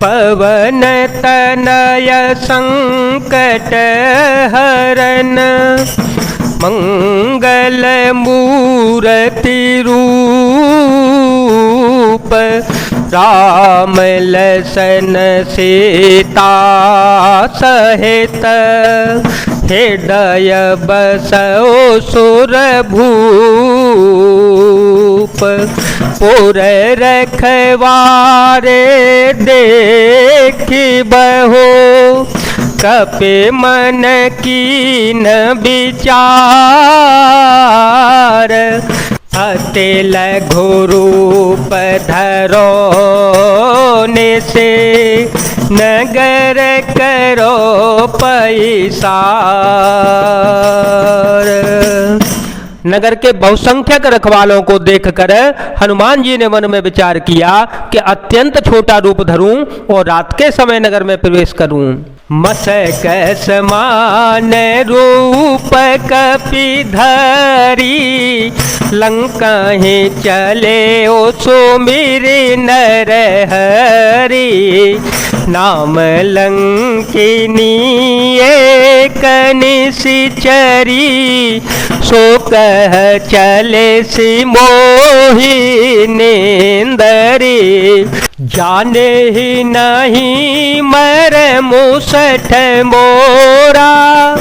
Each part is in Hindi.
पवन तनय संकट हरन, मंगल मूर्ति रूप, राम लसन सीता सहित, हृदय बसो सुर भूप। पुर रखवारे देखी बहो, कपि मन कीन विचार, अति लघु रूप धरो निसे, नगर करो पैसार। नगर के बहुसंख्यक रखवालों को देखकर हनुमान जी ने मन में विचार किया कि अत्यंत छोटा रूप धरूं और रात के समय नगर में प्रवेश करूं। मसक समान रूप कपिधरी, लंका ही चले ओ सुमिर नर हरि, नाम लंकिनी एक निशिचरी, सो कह चले सी मोहि नेंदरी, जाने ही नहीं मर मुसठ मोरा,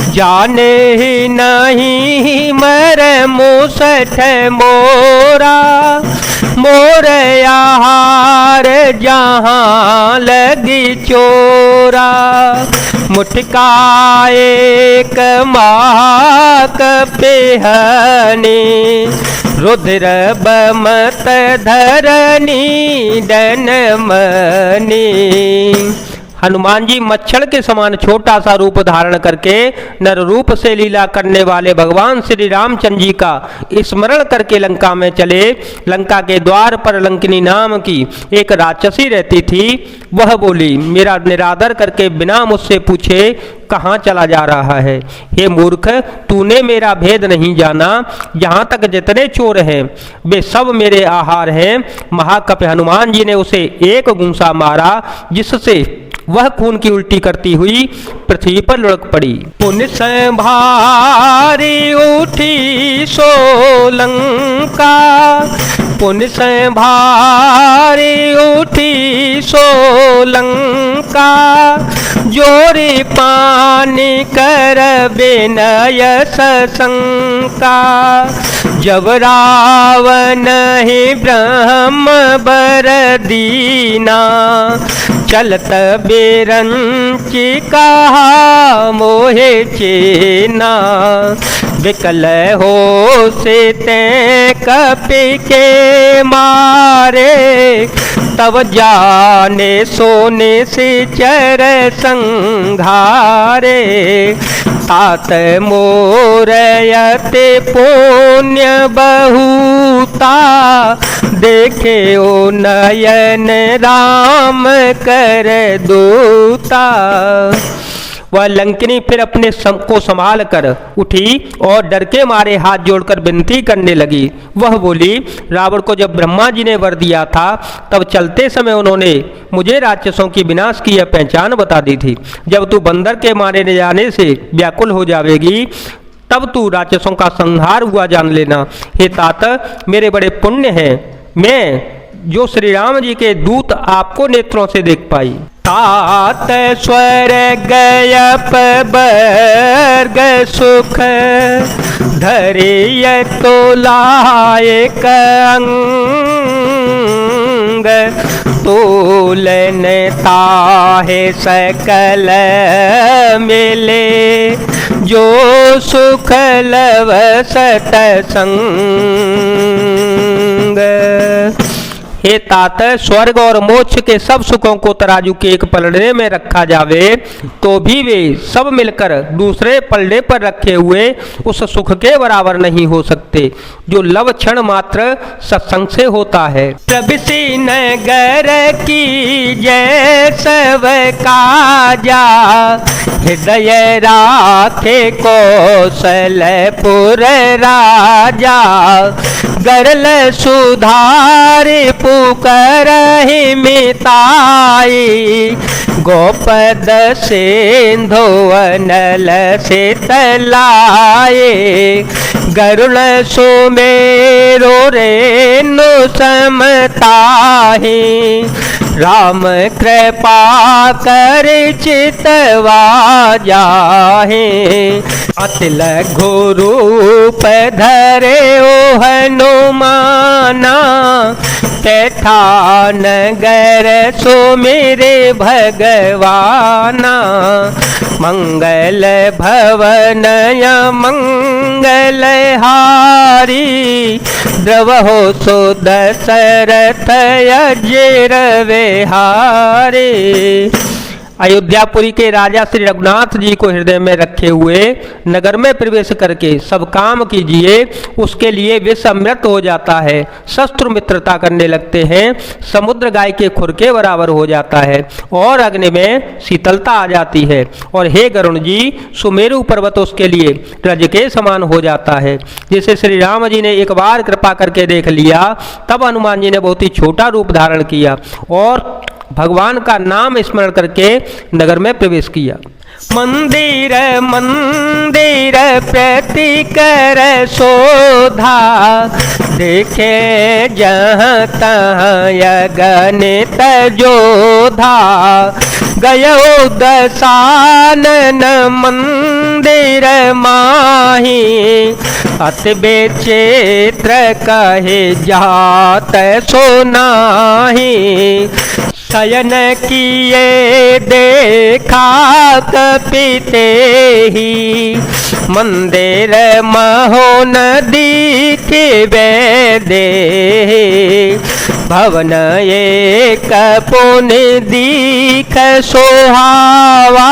जाने ही नहीं मर मुसठ मोरा, मोर आहार जहाँ लगी चोरा, मुटका एक माक पेहनी, रुद्र बमत धरनी डनमनी। हनुमान जी मच्छर के समान छोटा सा रूप धारण करके नर रूप से लीला करने वाले भगवान श्री रामचंद्र जी का स्मरण करके लंका में चले। लंका के द्वार पर लंकिनी नाम की एक राक्षसी रहती थी। वह बोली, मेरा निरादर करके बिना मुझसे पूछे कहाँ चला जा रहा है? हे मूर्ख, तूने मेरा भेद नहीं जाना। यहाँ तक जितने चोर हैं वे सब मेरे आहार हैं। महाकपि हनुमान जी ने उसे एक गूंसा मारा, जिससे वह खून की उल्टी करती हुई पृथ्वी पर लुढ़क पड़ी। पुण्य संभारी उठी सोलंका, पुण्य संभारी उठी सोलंका, जोरी पानी कर विनय सशंका, जब रावण ही ब्रह्म बर दीना, चलत बिरंची कहा मोहे चेना, विकल हो से ते कपि के मारे, तब जाने सोने से चर संघारे, तात मोरयते पुण्य बहुता, देखे ओ नयन राम कर दूता। वह लंकिनी फिर अपने को संभाल कर उठी और डर के मारे हाथ जोड़कर विनती करने लगी। वह बोली, रावण को जब ब्रह्मा जी ने वर दिया था तब चलते समय उन्होंने मुझे राक्षसों की विनाश की यह पहचान बता दी थी। जब तू बंदर के मारे न जाने से व्याकुल हो जाएगी तब तू राक्षसों का संहार हुआ जान लेना। हे तात, मेरे बड़े पुण्य हैं मैं जो श्री राम जी के दूत आपको नेत्रों से देख पाई। तात स्वर्ग बर्ग सुख, धरिय तो लायक अंग, तोलन ताहे सकल मिले, जो सुख लव सतसंग। हे तात, स्वर्ग और मोक्ष के सब सुखों को तराजू के एक पलड़े में रखा जावे तो भी वे सब मिलकर दूसरे पलड़े पर रखे हुए उस सुख के बराबर नहीं हो सकते जो लव क्षण मात्र सत्संग से होता है। प्रभृति नगर की जय सब काजा, हृदय राखे कौशलपुर राजा, गरल सुधारे करहि मिताई, गोपद सिंधु अनल शीतलाए, गरुड़ सुमेरु रेणु समताहि, राम कृपा कर चितवा जाहे, अति लघु रूप धरे ओ हनुमाना, तैठा नगर सुमिरे भगवाना, मंगल भवन मंगल हारी, द्रवहु सुदशरथ अजर विहारी। अयोध्यापुरी के राजा श्री रघुनाथ जी को हृदय में रखे हुए नगर में प्रवेश करके सब काम कीजिए, उसके लिए विष अमृत हो जाता है, शस्त्र मित्रता करने लगते हैं, समुद्र गाय के खुर के बराबर हो जाता है और अग्नि में शीतलता आ जाती है, और हे गरुण जी सुमेरु पर्वत उसके लिए रज के समान हो जाता है। जिसे श्री राम जी ने एक बार कृपा करके देख लिया, तब हनुमान जी ने बहुत ही छोटा रूप धारण किया और भगवान का नाम स्मरण करके नगर में प्रवेश किया। मंदिर मंदिर प्रति कर शोधा, देखे जहाँ तहाँ अगणित जोधा, गयो दशानन मंदिर माही, अति विचित्र कहे जात सोनाही, शयन किए देखा कपिते ही, मंदिर महो नदी के वेदे, भवन एक पुनि दीख सोहावा,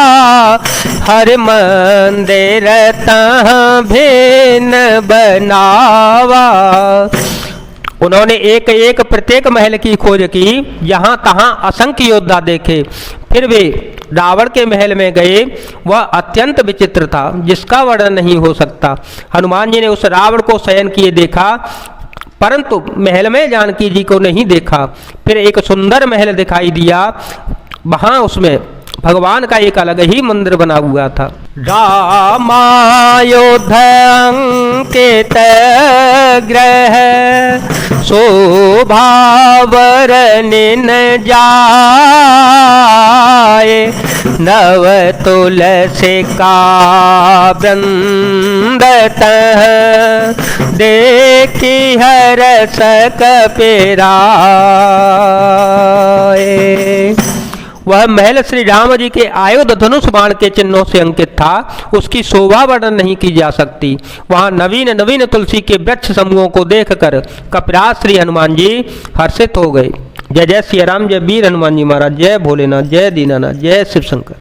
हर मंदिर तहाँ भेन बनावा। उन्होंने एक एक प्रत्येक महल की खोज की, यहाँ तहाँ असंख्य योद्धा देखे, फिर वे रावण के महल में गए। वह अत्यंत विचित्र था, जिसका वर्णन नहीं हो सकता। हनुमान जी ने उस रावण को शयन किए देखा, परंतु महल में जानकी जी को नहीं देखा। फिर एक सुंदर महल दिखाई दिया, वहाँ उसमें भगवान का एक अलग ही मंदिर बना हुआ था। रामायोध अंकित ग्रह, शोभावरनिन जाए, नव तुलसी का वृंद तह, देखी हरस कपिराए। वह महल श्री राम जी के आयुध धनुष बाण के चिन्हों से अंकित था, उसकी शोभा वर्णन नहीं की जा सकती। वहां नवीन नवीन तुलसी के वृक्ष समूहों को देखकर कपिराज श्री हनुमान जी हर्षित हो गए। जय जय सिया राम, जय वीर हनुमान जी महाराज, जय भोलेनाथ, जय दीनानाथ, जय शिव शंकर।